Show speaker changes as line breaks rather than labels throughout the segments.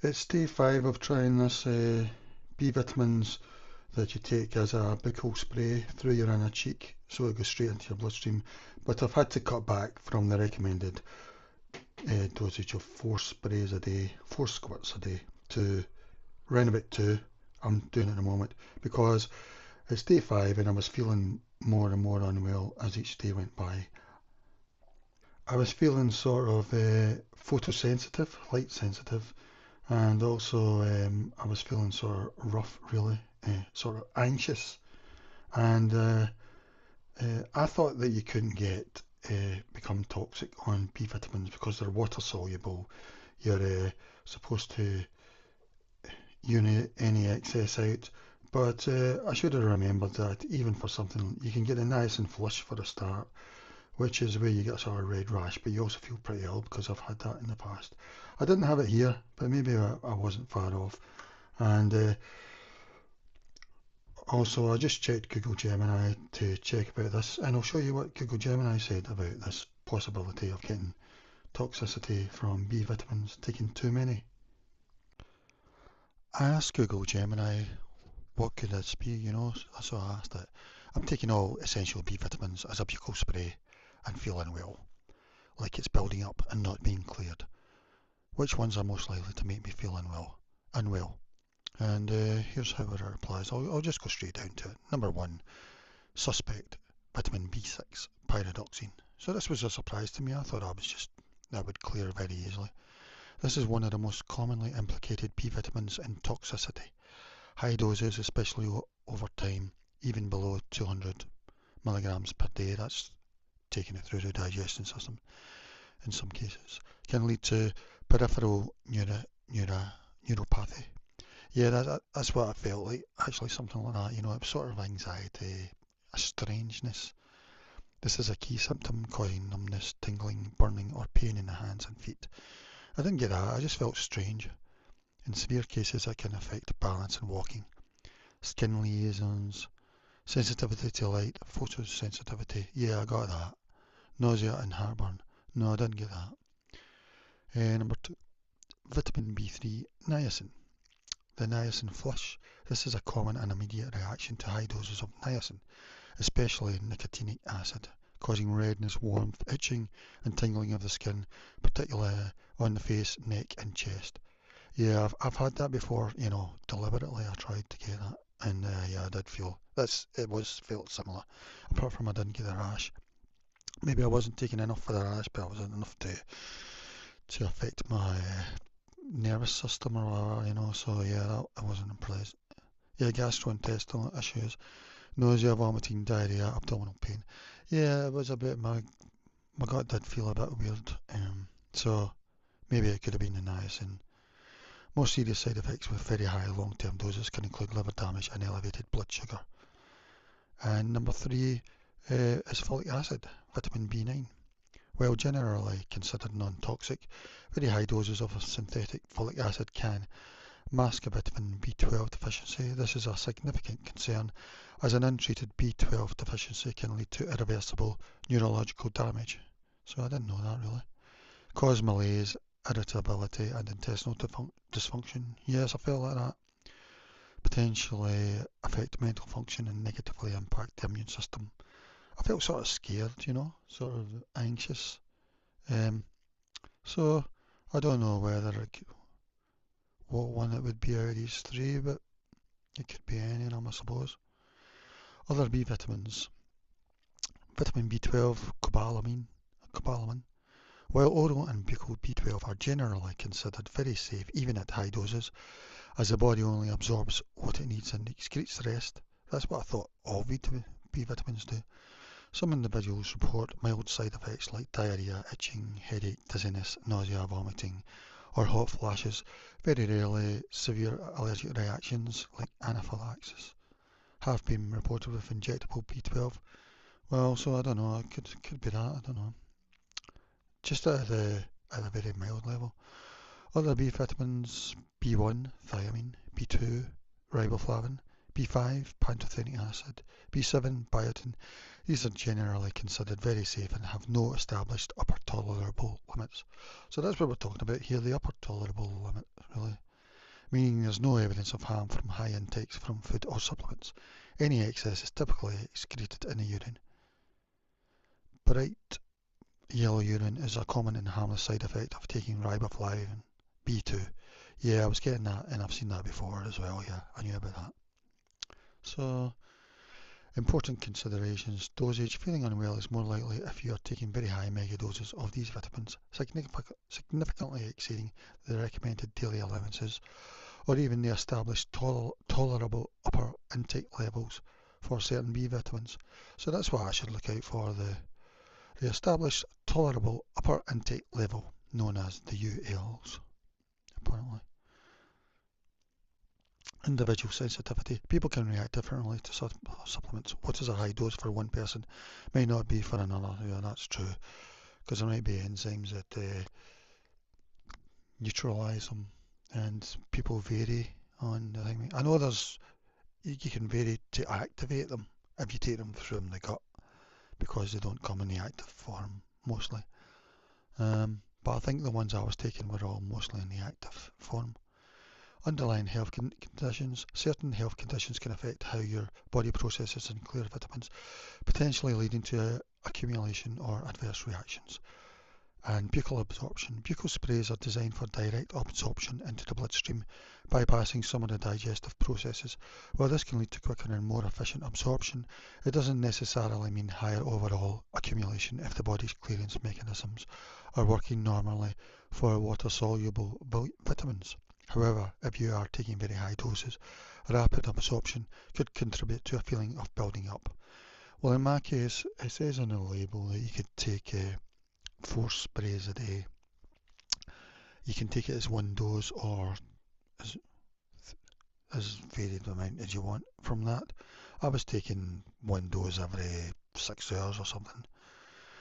It's day 5 of trying this B vitamins that you take as a Buccal spray through your inner cheek so it goes straight into your bloodstream. But I've had to cut back from the recommended dosage of 4 sprays a day, 4 squirts a day, to around about 2. I'm doing it at the moment because it's day 5 and I was feeling more and more unwell as each day went by. I was feeling sort of photosensitive, light sensitive, and also I was feeling sort of rough, really, sort of anxious. And I thought that you couldn't get become toxic on B vitamins because they're water soluble. You're supposed to urinate any excess out. But I should have remembered that even for something, you can get a niacin flush for a start, which is where you get sort of red rash, but you also feel pretty ill because I've had that in the past. I didn't have it here, but maybe I wasn't far off. And also, I just checked Google Gemini to check about this, and I'll show you what Google Gemini said about this possibility of getting toxicity from B vitamins, taking too many. I asked Google Gemini, what could this be, so I asked it. I'm taking all essential B vitamins as a buccal spray and feeling well, like it's building up and not being cleared. Which ones are most likely to make me feel unwell? And here's how it replies. I'll just go straight down to it. Number 1, suspect, vitamin B6, pyridoxine. So this was a surprise to me. I thought that would clear very easily. This is one of the most commonly implicated B vitamins in toxicity. High doses, especially over time, even below 200 milligrams per day, that's taking it through the digestion system in some cases, can lead to peripheral neuropathy. Yeah, that's what I felt like. Actually, something like that. It was sort of anxiety, a strangeness. This is a key symptom causing numbness, tingling, burning, or pain in the hands and feet. I didn't get that. I just felt strange. In severe cases, it can affect balance and walking. Skin lesions, sensitivity to light, photosensitivity. Yeah, I got that. Nausea and heartburn. No, I didn't get that. Number 2, vitamin B3, niacin. The niacin flush. This is a common and immediate reaction to high doses of niacin, especially nicotinic acid, causing redness, warmth, itching, and tingling of the skin, particularly on the face, neck, and chest. Yeah, I've had that before. Deliberately I tried to get that, and yeah, I did feel that's it was felt similar. Apart from I didn't get a rash. Maybe I wasn't taking enough for the rash, but it was enough to affect my nervous system or whatever. So yeah, I wasn't impressed. Yeah, gastrointestinal issues, nausea, vomiting, diarrhea, abdominal pain. Yeah, it was a bit. My gut did feel a bit weird. So maybe it could have been the niacin. More serious side effects with very high long-term doses can include liver damage and elevated blood sugar. And number 3 is folic acid, vitamin B9. While generally considered non-toxic, very high doses of synthetic folic acid can mask a vitamin B12 deficiency. This is a significant concern as an untreated B12 deficiency can lead to irreversible neurological damage. So I didn't know that really. Cause malaise, irritability and intestinal dysfunction. Yes, I felt like that. Potentially affect mental function and negatively impact the immune system. I felt sort of scared, sort of anxious. Um, so I don't know what one it would be out of these 3, but it could be any of them, I suppose. Other B vitamins. Vitamin B12, cobalamin. While oral and buccal B12 are generally considered very safe even at high doses, as the body only absorbs what it needs and excretes the rest. That's what I thought all B vitamins do. Some individuals report mild side effects like diarrhea, itching, headache, dizziness, nausea, vomiting, or hot flashes. Very rarely severe allergic reactions like anaphylaxis have been reported with injectable B12. Well, so I don't know, it could be that, I don't know. Just at a very mild level. Other B vitamins: B1, thiamine; B2, riboflavin; B5, pantothenic acid; B7, biotin. These are generally considered very safe and have no established upper tolerable limits. So that's what we're talking about here, the upper tolerable limit, really. meaning there's no evidence of harm from high intakes from food or supplements. Any excess is typically excreted in the urine. Bright yellow urine is a common and harmless side effect of taking riboflavin B2. Yeah, I was getting that, and I've seen that before as well. Yeah, I knew about that. So, important considerations. Dosage. Feeling unwell is more likely if you are taking very high mega doses of these vitamins, significantly exceeding the recommended daily allowances, or even the established tolerable upper intake levels for certain B vitamins. So that's what I should look out for, the established tolerable upper intake level, known as the ULs, apparently. Individual sensitivity. People can react differently to supplements. What is a high dose for one person may not be for another. Yeah, that's true. Because there might be enzymes that neutralise them, and people vary on the thing. I know you can vary to activate them if you take them from the gut, because they don't come in the active form mostly. But I think the ones I was taking were all mostly in the active form. Underlying health conditions. Certain health conditions can affect how your body processes and clears vitamins, potentially leading to accumulation or adverse reactions. And buccal absorption. Buccal sprays are designed for direct absorption into the bloodstream, bypassing some of the digestive processes. While this can lead to quicker and more efficient absorption, it doesn't necessarily mean higher overall accumulation if the body's clearance mechanisms are working normally for water-soluble vitamins. However, if you are taking very high doses, rapid absorption could contribute to a feeling of building up. Well, in my case, it says on the label that you could take 4 sprays a day. You can take it as one dose or as varied amount as you want from that. I was taking one dose every 6 hours or something.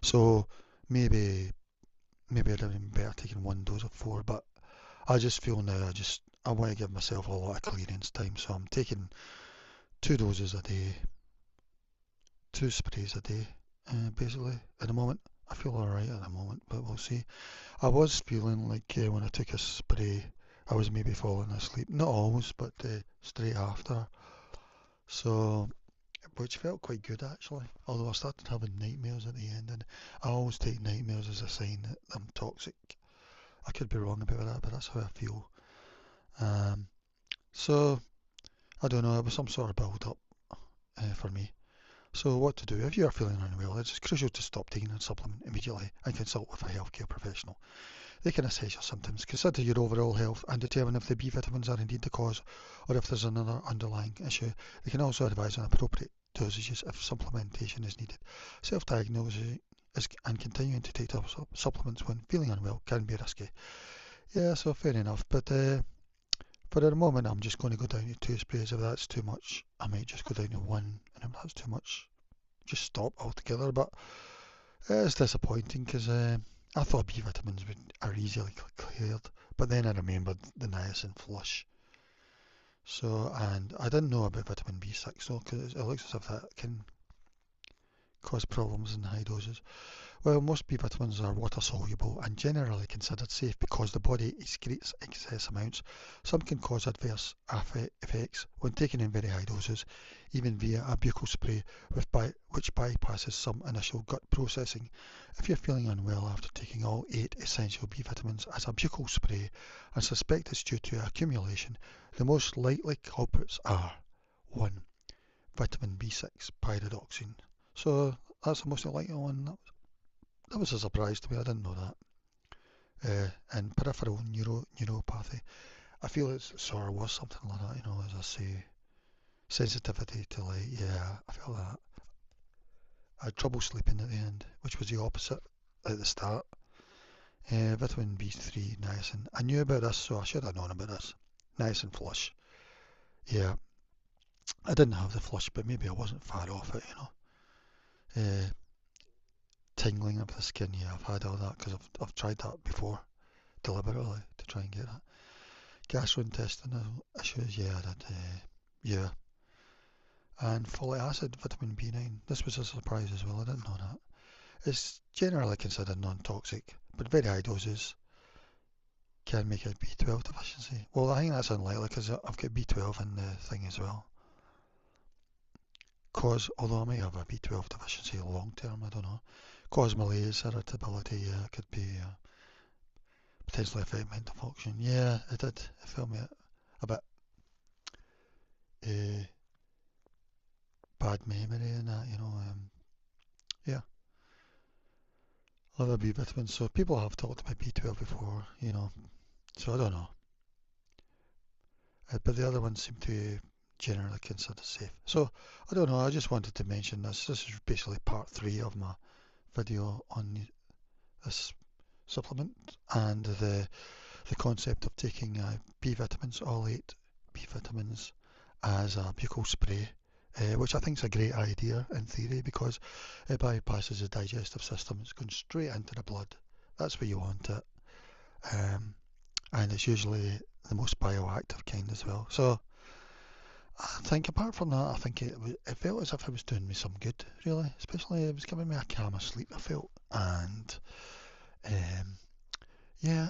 So maybe I'd have been better taking one dose of 4, but I just feel now I want to give myself a lot of clearance time, so I'm taking 2 doses a day, 2 sprays a day, basically, at the moment. I feel alright at the moment, but we'll see. I was feeling like when I took a spray, I was maybe falling asleep. Not always, but straight after. So, which felt quite good actually. Although I started having nightmares at the end, and I always take nightmares as a sign that I'm toxic. I could be wrong about that, but that's how I feel. So, I don't know, it was some sort of build up for me. So what to do? If you are feeling unwell, it's crucial to stop taking a supplement immediately and consult with a healthcare professional. They can assess your symptoms, consider your overall health, and determine if the B vitamins are indeed the cause or if there's another underlying issue. They can also advise on appropriate dosages if supplementation is needed. Self-diagnosing and continuing to take supplements when feeling unwell can be risky. Yeah, so fair enough. But for the moment, I'm just going to go down to 2 sprays. If that's too much, I might just go down to 1, and if that's too much, just stop altogether. But it's disappointing because I thought B vitamins are easily cleared, but then I remembered the niacin flush. So, and I didn't know about vitamin B6 though, because it looks as if that can cause problems in high doses. Well, most B vitamins are water soluble and generally considered safe because the body excretes excess amounts. Some can cause adverse effects when taken in very high doses, even via a buccal spray which bypasses some initial gut processing. If you're feeling unwell after taking all 8 essential B vitamins as a buccal spray and suspect it's due to accumulation, the most likely culprits are 1. Vitamin B6 pyridoxine. So that's the most likely one. That was a surprise to me, I didn't know that. And peripheral neuropathy. I feel it sort of was something like that, as I say. Sensitivity to light, yeah, I felt that. I had trouble sleeping at the end, which was the opposite at the start. Vitamin B3, niacin. I knew about this, so I should have known about this. Niacin flush. Yeah, I didn't have the flush, but maybe I wasn't far off it, Tingling of the skin, yeah, I've had all that because I've tried that before, deliberately, to try and get that. Gastrointestinal issues, yeah, yeah. And folic acid, vitamin B9. This was a surprise as well, I didn't know that. It's generally considered non-toxic, but very high doses can make a B12 deficiency. Well, I think that's unlikely because I've got B12 in the thing as well. Although I might have a B12 deficiency long term, I don't know. Cause malaise, irritability, yeah, it could be potentially affect mental function. Yeah, it did. It felt me a bit uh, bad memory and that, yeah. Other B vitamins. So people have talked about B12 before, so I don't know. But the other ones seem to be generally considered safe. So I don't know. I just wanted to mention this. This is basically part 3 of my video on this supplement and the concept of taking B vitamins, all 8 B vitamins, as a buccal spray, which I think is a great idea in theory because it bypasses the digestive system. It's going straight into the blood. That's where you want it. And it's usually the most bioactive kind as well. So I think apart from that, I think it felt as if it was doing me some good, really. Especially it was giving me a calmer sleep, I felt. And um, yeah,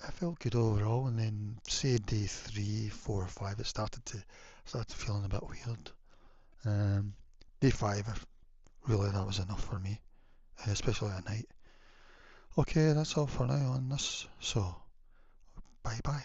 I felt good overall. And then say day 3, 4, or 5, it started feeling a bit weird. Day 5, really that was enough for me, especially at night. Okay, that's all for now on this. So bye bye.